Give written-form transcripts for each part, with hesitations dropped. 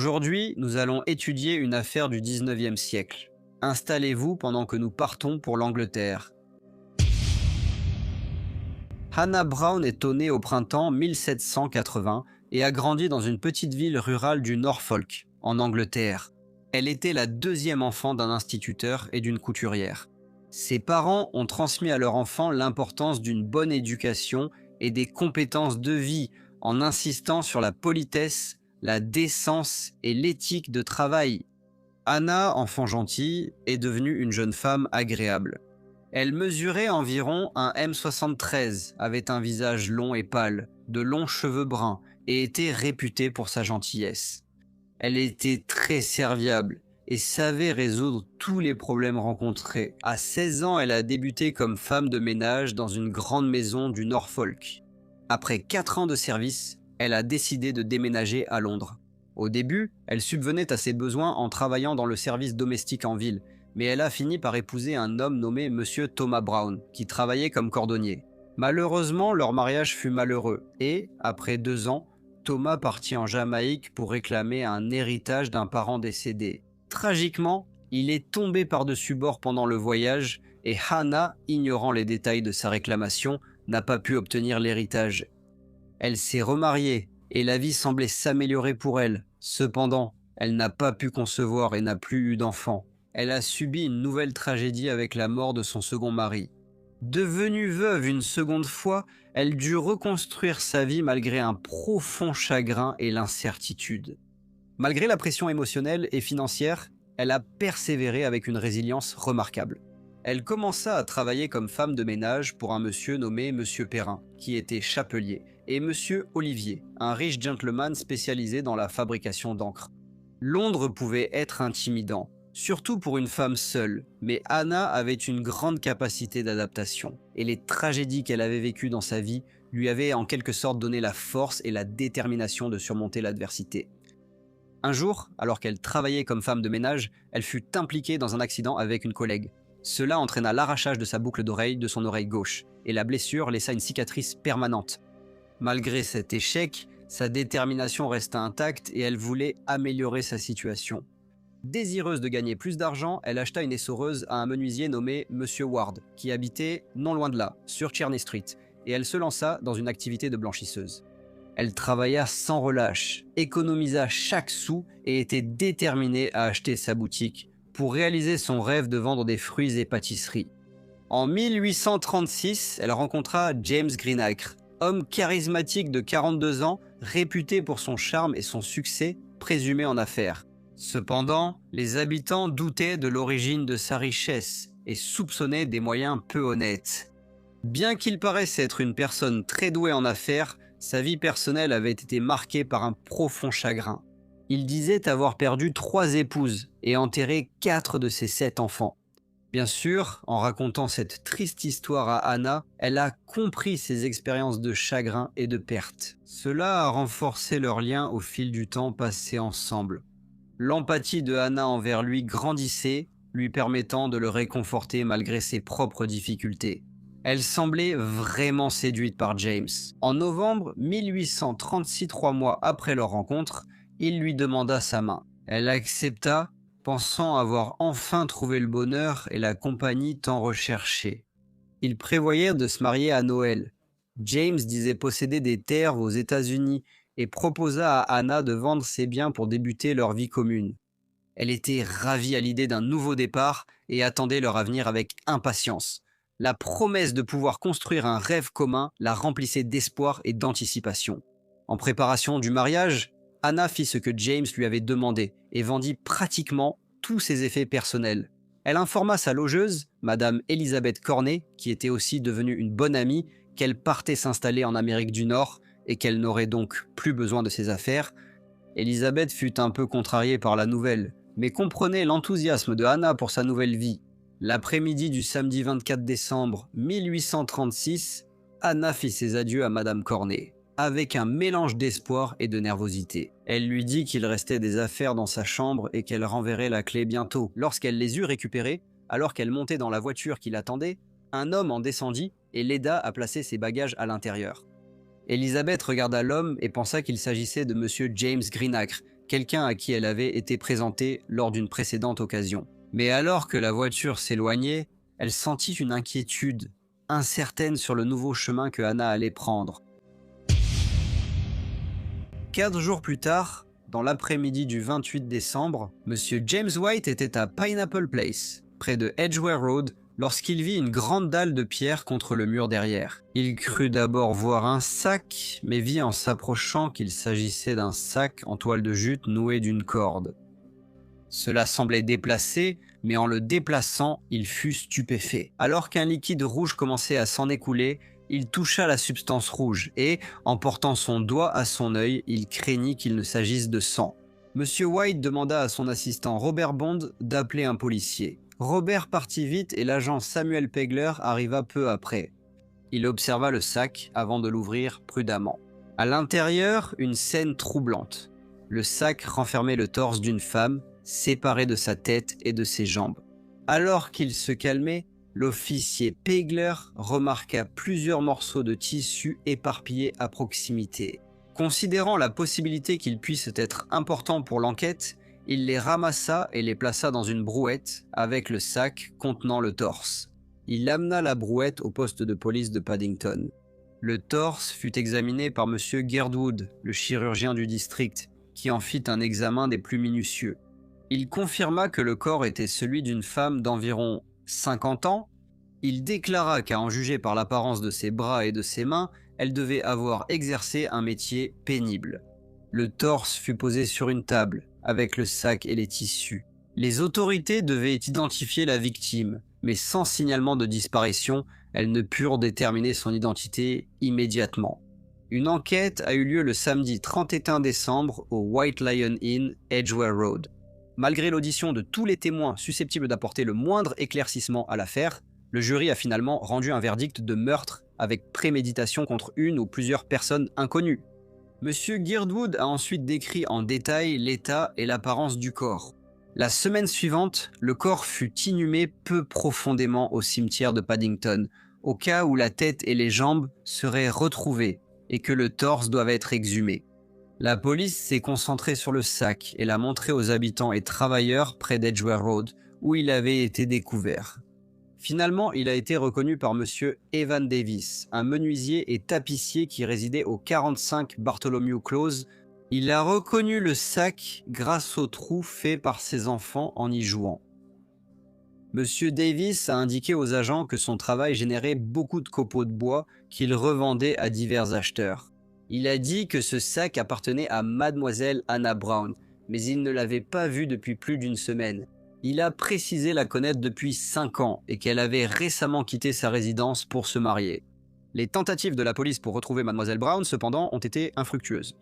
Aujourd'hui, nous allons étudier une affaire du 19e siècle. Installez-vous pendant que nous partons pour l'Angleterre. Hannah Brown est née au printemps 1780 et a grandi dans une petite ville rurale du Norfolk, en Angleterre. Elle était la deuxième enfant d'un instituteur et d'une couturière. Ses parents ont transmis à leur enfant l'importance d'une bonne éducation et des compétences de vie en insistant sur la politesse, la décence et l'éthique de travail. Hannah, enfant gentille, est devenue une jeune femme agréable. Elle mesurait environ un M73, avait un visage long et pâle, de longs cheveux bruns et était réputée pour sa gentillesse. Elle était très serviable et savait résoudre tous les problèmes rencontrés. À 16 ans, elle a débuté comme femme de ménage dans une grande maison du Norfolk. Après 4 ans de service, elle a décidé de déménager à Londres. Au début, elle subvenait à ses besoins en travaillant dans le service domestique en ville, mais elle a fini par épouser un homme nommé Monsieur Thomas Brown, qui travaillait comme cordonnier. Malheureusement, leur mariage fut malheureux, et, après 2 ans, Thomas partit en Jamaïque pour réclamer un héritage d'un parent décédé. Tragiquement, il est tombé par-dessus bord pendant le voyage, et Hannah, ignorant les détails de sa réclamation, n'a pas pu obtenir l'héritage. Elle s'est remariée, et la vie semblait s'améliorer pour elle. Cependant, elle n'a pas pu concevoir et n'a plus eu d'enfant. Elle a subi une nouvelle tragédie avec la mort de son second mari. Devenue veuve une seconde fois, elle dut reconstruire sa vie malgré un profond chagrin et l'incertitude. Malgré la pression émotionnelle et financière, elle a persévéré avec une résilience remarquable. Elle commença à travailler comme femme de ménage pour un monsieur nommé Monsieur Perrin, qui était chapelier, et Monsieur Olivier, un riche gentleman spécialisé dans la fabrication d'encre. Londres pouvait être intimidant, surtout pour une femme seule, mais Hannah avait une grande capacité d'adaptation, et les tragédies qu'elle avait vécues dans sa vie lui avaient en quelque sorte donné la force et la détermination de surmonter l'adversité. Un jour, alors qu'elle travaillait comme femme de ménage, elle fut impliquée dans un accident avec une collègue. Cela entraîna l'arrachage de sa boucle d'oreille de son oreille gauche, et la blessure laissa une cicatrice permanente. Malgré cet échec, sa détermination resta intacte et elle voulait améliorer sa situation. Désireuse de gagner plus d'argent, elle acheta une essoreuse à un menuisier nommé Monsieur Ward, qui habitait non loin de là, sur Cherney Street, et elle se lança dans une activité de blanchisseuse. Elle travailla sans relâche, économisa chaque sou et était déterminée à acheter sa boutique pour réaliser son rêve de vendre des fruits et pâtisseries. En 1836, elle rencontra James Greenacre, homme charismatique de 42 ans, réputé pour son charme et son succès présumé en affaires. Cependant, les habitants doutaient de l'origine de sa richesse et soupçonnaient des moyens peu honnêtes. Bien qu'il paraisse être une personne très douée en affaires, sa vie personnelle avait été marquée par un profond chagrin. Il disait avoir perdu 3 épouses et enterré 4 de ses 7 enfants. Bien sûr, en racontant cette triste histoire à Hannah, elle a compris ses expériences de chagrin et de perte. Cela a renforcé leur lien au fil du temps passé ensemble. L'empathie de Hannah envers lui grandissait, lui permettant de le réconforter malgré ses propres difficultés. Elle semblait vraiment séduite par James. En novembre 1836, 3 mois après leur rencontre, il lui demanda sa main. Elle accepta, pensant avoir enfin trouvé le bonheur et la compagnie tant recherchée. Ils prévoyaient de se marier à Noël. James disait posséder des terres aux États-Unis et proposa à Hannah de vendre ses biens pour débuter leur vie commune. Elle était ravie à l'idée d'un nouveau départ et attendait leur avenir avec impatience. La promesse de pouvoir construire un rêve commun la remplissait d'espoir et d'anticipation. En préparation du mariage, Hannah fit ce que James lui avait demandé et vendit pratiquement tous ses effets personnels. Elle informa sa logeuse, Madame Elizabeth Cornet, qui était aussi devenue une bonne amie, qu'elle partait s'installer en Amérique du Nord et qu'elle n'aurait donc plus besoin de ses affaires. Elizabeth fut un peu contrariée par la nouvelle, mais comprenait l'enthousiasme de Hannah pour sa nouvelle vie. L'après-midi du samedi 24 décembre 1836, Hannah fit ses adieux à Madame Cornet, avec un mélange d'espoir et de nervosité. Elle lui dit qu'il restait des affaires dans sa chambre et qu'elle renverrait la clé bientôt. Lorsqu'elle les eut récupérées, alors qu'elle montait dans la voiture qui l'attendait, un homme en descendit et l'aida à placer ses bagages à l'intérieur. Elizabeth regarda l'homme et pensa qu'il s'agissait de Monsieur James Greenacre, quelqu'un à qui elle avait été présentée lors d'une précédente occasion. Mais alors que la voiture s'éloignait, elle sentit une inquiétude, incertaine sur le nouveau chemin que Hannah allait prendre. 4 jours plus tard, dans l'après-midi du 28 décembre, Monsieur James White était à Pineapple Place, près de Edgware Road, lorsqu'il vit une grande dalle de pierre contre le mur derrière. Il crut d'abord voir un sac, mais vit en s'approchant qu'il s'agissait d'un sac en toile de jute noué d'une corde. Cela semblait déplacé, mais en le déplaçant, il fut stupéfait. Alors qu'un liquide rouge commençait à s'en écouler, il toucha la substance rouge et, en portant son doigt à son œil, il craignit qu'il ne s'agisse de sang. Monsieur White demanda à son assistant Robert Bond d'appeler un policier. Robert partit vite et l'agent Samuel Pegler arriva peu après. Il observa le sac avant de l'ouvrir prudemment. À l'intérieur, une scène troublante. Le sac renfermait le torse d'une femme, séparé de sa tête et de ses jambes. Alors qu'il se calmait, l'officier Pegler remarqua plusieurs morceaux de tissu éparpillés à proximité. Considérant la possibilité qu'ils puissent être importants pour l'enquête, il les ramassa et les plaça dans une brouette avec le sac contenant le torse. Il amena la brouette au poste de police de Paddington. Le torse fut examiné par M. Girdwood, le chirurgien du district, qui en fit un examen des plus minutieux. Il confirma que le corps était celui d'une femme d'environ 50 ans. Il déclara qu'à en juger par l'apparence de ses bras et de ses mains, elle devait avoir exercé un métier pénible. Le torse fut posé sur une table, avec le sac et les tissus. Les autorités devaient identifier la victime, mais sans signalement de disparition, elles ne purent déterminer son identité immédiatement. Une enquête a eu lieu le samedi 31 décembre au White Lion Inn, Edgware Road. Malgré l'audition de tous les témoins susceptibles d'apporter le moindre éclaircissement à l'affaire, le jury a finalement rendu un verdict de meurtre avec préméditation contre une ou plusieurs personnes inconnues. Monsieur Girdwood a ensuite décrit en détail l'état et l'apparence du corps. La semaine suivante, le corps fut inhumé peu profondément au cimetière de Paddington, au cas où la tête et les jambes seraient retrouvées et que le torse doive être exhumé. La police s'est concentrée sur le sac et l'a montré aux habitants et travailleurs près d'Edgware Road, où il avait été découvert. Finalement, il a été reconnu par Monsieur Evan Davis, un menuisier et tapissier qui résidait au 45 Bartholomew Close. Il a reconnu le sac grâce au trou fait par ses enfants en y jouant. Monsieur Davis a indiqué aux agents que son travail générait beaucoup de copeaux de bois qu'il revendait à divers acheteurs. Il a dit que ce sac appartenait à Mademoiselle Hannah Brown, mais il ne l'avait pas vue depuis plus d'une semaine. Il a précisé la connaître depuis 5 ans et qu'elle avait récemment quitté sa résidence pour se marier. Les tentatives de la police pour retrouver Mademoiselle Brown, cependant, ont été infructueuses.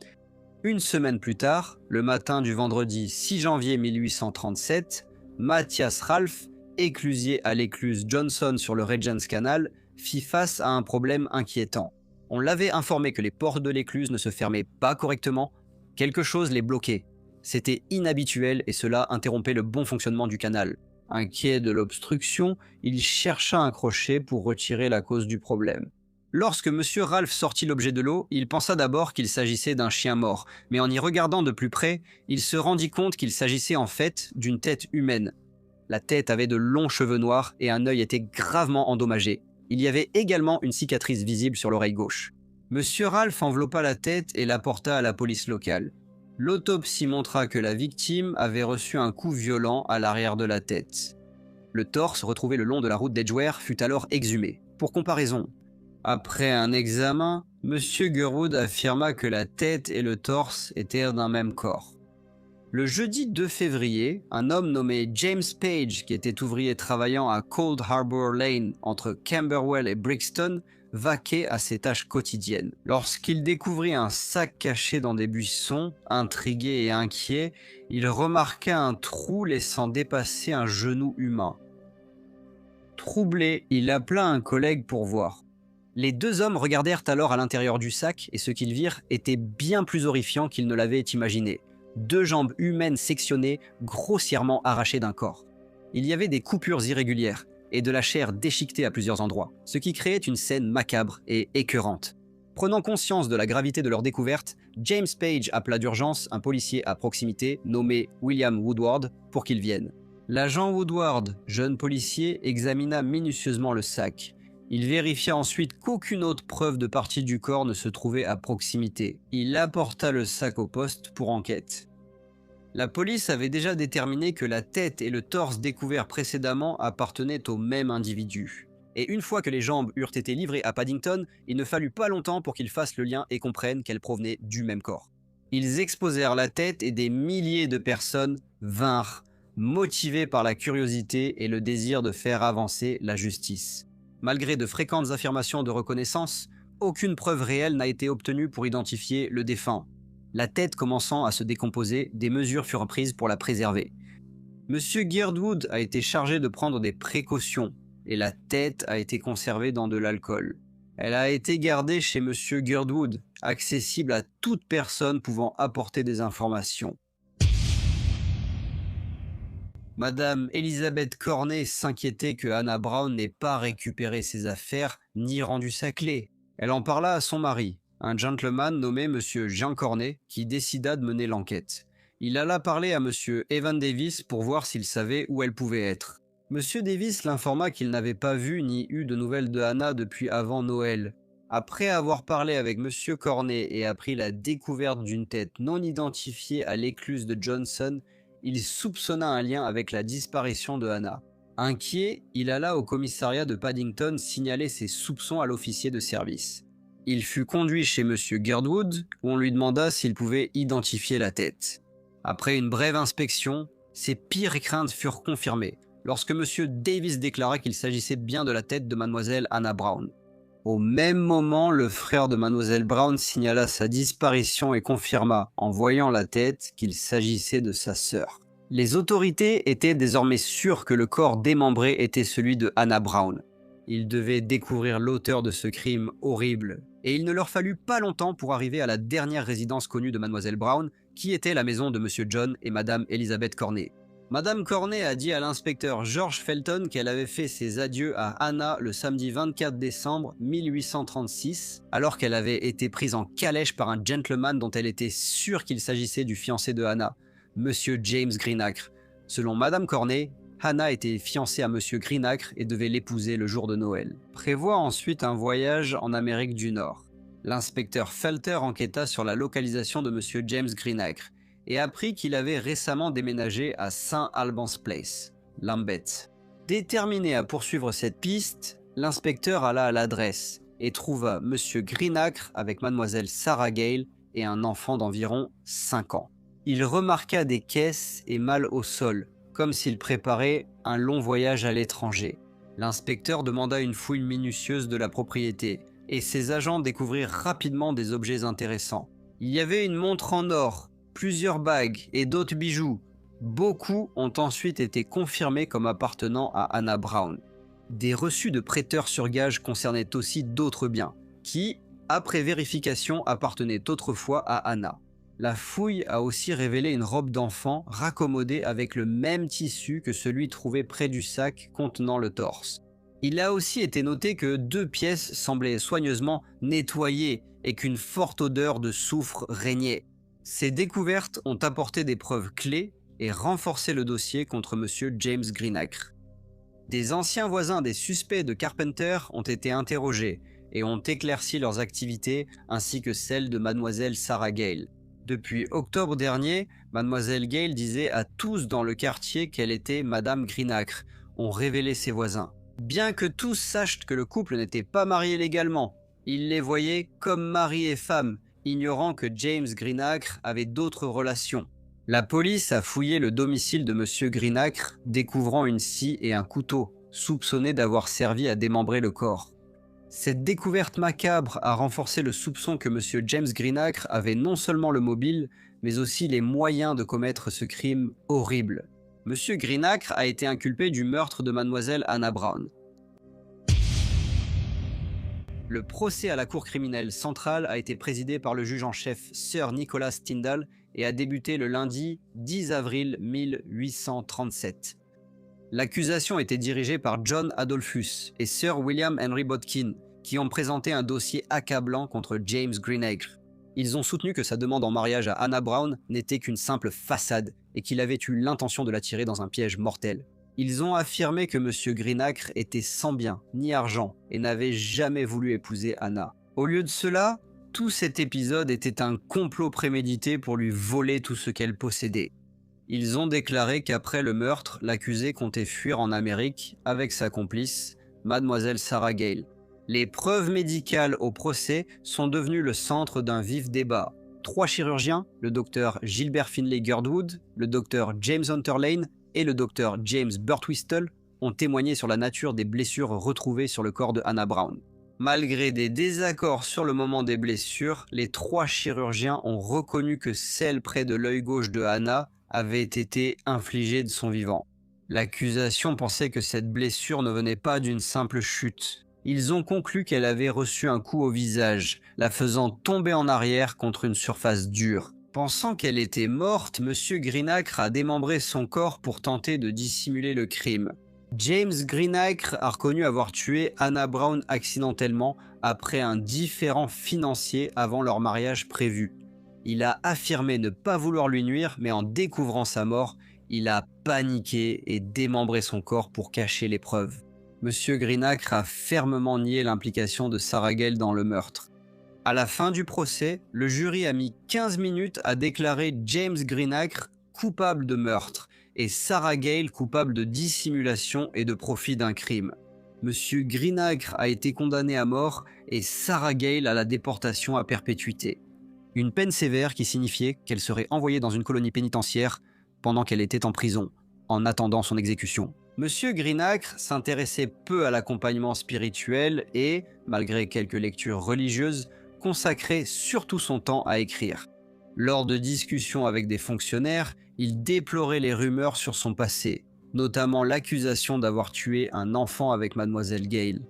Une semaine plus tard, le matin du vendredi 6 janvier 1837, Matthias Ralph, éclusier à l'écluse Johnson sur le Regent's Canal, fit face à un problème inquiétant. On l'avait informé que les portes de l'écluse ne se fermaient pas correctement, quelque chose les bloquait. C'était inhabituel et cela interrompait le bon fonctionnement du canal. Inquiet de l'obstruction, il chercha un crochet pour retirer la cause du problème. Lorsque M. Ralph sortit l'objet de l'eau, il pensa d'abord qu'il s'agissait d'un chien mort, mais en y regardant de plus près, il se rendit compte qu'il s'agissait en fait d'une tête humaine. La tête avait de longs cheveux noirs et un œil était gravement endommagé. Il y avait également une cicatrice visible sur l'oreille gauche. M. Ralph enveloppa la tête et la porta à la police locale. L'autopsie montra que la victime avait reçu un coup violent à l'arrière de la tête. Le torse, retrouvé le long de la route d'Edgware, fut alors exhumé. Pour comparaison, après un examen, M. Girdwood affirma que la tête et le torse étaient d'un même corps. Le jeudi 2 février, un homme nommé James Page, qui était ouvrier travaillant à Cold Harbour Lane entre Camberwell et Brixton, vaquait à ses tâches quotidiennes. Lorsqu'il découvrit un sac caché dans des buissons, intrigué et inquiet, il remarqua un trou laissant dépasser un genou humain. Troublé, il appela un collègue pour voir. Les deux hommes regardèrent alors à l'intérieur du sac et ce qu'ils virent était bien plus horrifiant qu'ils ne l'avaient imaginé. 2 jambes humaines sectionnées, grossièrement arrachées d'un corps. Il y avait des coupures irrégulières et de la chair déchiquetée à plusieurs endroits, ce qui créait une scène macabre et écœurante. Prenant conscience de la gravité de leur découverte, James Page appela d'urgence un policier à proximité nommé William Woodward pour qu'il vienne. L'agent Woodward, jeune policier, examina minutieusement le sac. Il vérifia ensuite qu'aucune autre preuve de partie du corps ne se trouvait à proximité. Il apporta le sac au poste pour enquête. La police avait déjà déterminé que la tête et le torse découverts précédemment appartenaient au même individu. Et une fois que les jambes eurent été livrées à Paddington, il ne fallut pas longtemps pour qu'ils fassent le lien et comprennent qu'elles provenaient du même corps. Ils exposèrent la tête et des milliers de personnes vinrent, motivés par la curiosité et le désir de faire avancer la justice. Malgré de fréquentes affirmations de reconnaissance, aucune preuve réelle n'a été obtenue pour identifier le défunt. La tête commençant à se décomposer, des mesures furent prises pour la préserver. Monsieur Girdwood a été chargé de prendre des précautions et la tête a été conservée dans de l'alcool. Elle a été gardée chez Monsieur Girdwood, accessible à toute personne pouvant apporter des informations. Madame Elizabeth Cornet s'inquiétait que Hannah Brown n'ait pas récupéré ses affaires ni rendu sa clé. Elle en parla à son mari, un gentleman nommé Monsieur Jean Cornet, qui décida de mener l'enquête. Il alla parler à Monsieur Evan Davis pour voir s'il savait où elle pouvait être. Monsieur Davis l'informa qu'il n'avait pas vu ni eu de nouvelles de Hannah depuis avant Noël. Après avoir parlé avec Monsieur Cornet et appris la découverte d'une tête non identifiée à l'écluse de Johnson, il soupçonna un lien avec la disparition de Hannah. Inquiet, il alla au commissariat de Paddington signaler ses soupçons à l'officier de service. Il fut conduit chez Monsieur Girdwood, où on lui demanda s'il pouvait identifier la tête. Après une brève inspection, ses pires craintes furent confirmées, lorsque Monsieur Davis déclara qu'il s'agissait bien de la tête de Mademoiselle Hannah Brown. Au même moment, le frère de Mademoiselle Brown signala sa disparition et confirma, en voyant la tête, qu'il s'agissait de sa sœur. Les autorités étaient désormais sûres que le corps démembré était celui de Hannah Brown. Ils devaient découvrir l'auteur de ce crime horrible, et il ne leur fallut pas longtemps pour arriver à la dernière résidence connue de Mademoiselle Brown, qui était la maison de Monsieur John et Madame Elizabeth Cornet. Madame Cornet a dit à l'inspecteur George Felton qu'elle avait fait ses adieux à Hannah le samedi 24 décembre 1836, alors qu'elle avait été prise en calèche par un gentleman dont elle était sûre qu'il s'agissait du fiancé de Hannah, Monsieur James Greenacre. Selon Madame Cornet, Hannah était fiancée à Monsieur Greenacre et devait l'épouser le jour de Noël. Prévoit ensuite un voyage en Amérique du Nord. L'inspecteur Felter enquêta sur la localisation de Monsieur James Greenacre et apprit qu'il avait récemment déménagé à St. Albans Place, Lambeth. Déterminé à poursuivre cette piste, l'inspecteur alla à l'adresse et trouva Monsieur Greenacre avec Mademoiselle Sarah Gale et un enfant d'environ 5 ans. Il remarqua des caisses et malles au sol, comme s'il préparait un long voyage à l'étranger. L'inspecteur demanda une fouille minutieuse de la propriété, et ses agents découvrirent rapidement des objets intéressants. Il y avait une montre en or, plusieurs bagues et d'autres bijoux. Beaucoup ont ensuite été confirmés comme appartenant à Hannah Brown. Des reçus de prêteurs sur gage concernaient aussi d'autres biens, qui, après vérification, appartenaient autrefois à Hannah. La fouille a aussi révélé une robe d'enfant raccommodée avec le même tissu que celui trouvé près du sac contenant le torse. Il a aussi été noté que 2 pièces semblaient soigneusement nettoyées et qu'une forte odeur de soufre régnait. Ces découvertes ont apporté des preuves clés et renforcé le dossier contre Monsieur James Greenacre. Des anciens voisins des suspects de Carpenter ont été interrogés et ont éclairci leurs activités ainsi que celles de Mademoiselle Sarah Gale. Depuis octobre dernier, Mademoiselle Gale disait à tous dans le quartier qu'elle était Madame Greenacre, ont révélé ses voisins. Bien que tous sachent que le couple n'était pas marié légalement, ils les voyaient comme mari et femme, ignorant que James Greenacre avait d'autres relations. La police a fouillé le domicile de Monsieur Greenacre, découvrant une scie et un couteau, soupçonnés d'avoir servi à démembrer le corps. Cette découverte macabre a renforcé le soupçon que Monsieur James Greenacre avait non seulement le mobile, mais aussi les moyens de commettre ce crime horrible. Monsieur Greenacre a été inculpé du meurtre de Mademoiselle Hannah Brown. Le procès à la Cour criminelle centrale a été présidé par le juge en chef Sir Nicholas Tyndall et a débuté le lundi 10 avril 1837. L'accusation était dirigée par John Adolphus et Sir William Henry Bodkin, qui ont présenté un dossier accablant contre James Greenacre. Ils ont soutenu que sa demande en mariage à Hannah Brown n'était qu'une simple façade et qu'il avait eu l'intention de la tirer dans un piège mortel. Ils ont affirmé que M. Greenacre était sans bien ni argent et n'avait jamais voulu épouser Hannah. Au lieu de cela, tout cet épisode était un complot prémédité pour lui voler tout ce qu'elle possédait. Ils ont déclaré qu'après le meurtre, l'accusé comptait fuir en Amérique avec sa complice, Mademoiselle Sarah Gale. Les preuves médicales au procès sont devenues le centre d'un vif débat. 3 chirurgiens, le docteur Gilbert Finlay Girdwood, le docteur James Hunter Lane et le docteur James Birtwistle, ont témoigné sur la nature des blessures retrouvées sur le corps de Hannah Brown. Malgré des désaccords sur le moment des blessures, les 3 chirurgiens ont reconnu que celle près de l'œil gauche de Hannah avait été infligée de son vivant. L'accusation pensait que cette blessure ne venait pas d'une simple chute. Ils ont conclu qu'elle avait reçu un coup au visage, la faisant tomber en arrière contre une surface dure. Pensant qu'elle était morte, M. Greenacre a démembré son corps pour tenter de dissimuler le crime. James Greenacre a reconnu avoir tué Hannah Brown accidentellement après un différend financier avant leur mariage prévu. Il a affirmé ne pas vouloir lui nuire, mais en découvrant sa mort, il a paniqué et démembré son corps pour cacher les preuves. M. Greenacre a fermement nié l'implication de Sarah Gale dans le meurtre. À la fin du procès, le jury a mis 15 minutes à déclarer James Greenacre coupable de meurtre et Sarah Gale coupable de dissimulation et de profit d'un crime. M. Greenacre a été condamné à mort et Sarah Gale à la déportation à perpétuité. Une peine sévère qui signifiait qu'elle serait envoyée dans une colonie pénitentiaire pendant qu'elle était en prison, en attendant son exécution. M. Greenacre s'intéressait peu à l'accompagnement spirituel et, malgré quelques lectures religieuses, consacrait surtout son temps à écrire. Lors de discussions avec des fonctionnaires, il déplorait les rumeurs sur son passé, notamment l'accusation d'avoir tué un enfant avec Mademoiselle Gale.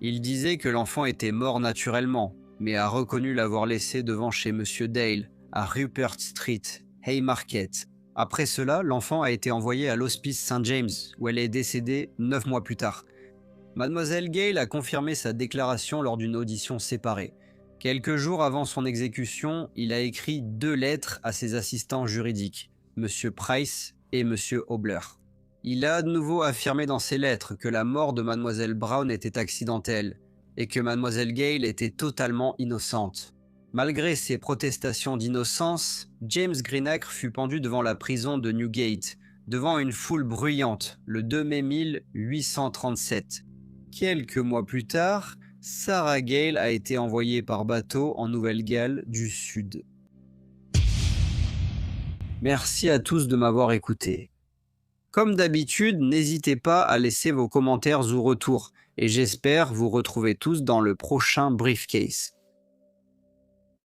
Il disait que l'enfant était mort naturellement, mais a reconnu l'avoir laissé devant chez M. Dale, à Rupert Street, Haymarket. Après cela, l'enfant a été envoyé à l'hospice St. James, où elle est décédée 9 mois plus tard. Mademoiselle Gale a confirmé sa déclaration lors d'une audition séparée. Quelques jours avant son exécution, il a écrit 2 lettres à ses assistants juridiques, M. Price et M. Hobler. Il a de nouveau affirmé dans ses lettres que la mort de Mademoiselle Brown était accidentelle et que Mademoiselle Gale était totalement innocente. Malgré ses protestations d'innocence, James Greenacre fut pendu devant la prison de Newgate, devant une foule bruyante, le 2 mai 1837. Quelques mois plus tard, Sarah Gale a été envoyée par bateau en Nouvelle-Galles du Sud. Merci à tous de m'avoir écouté. Comme d'habitude, n'hésitez pas à laisser vos commentaires ou retours, et j'espère vous retrouver tous dans le prochain Briefcase.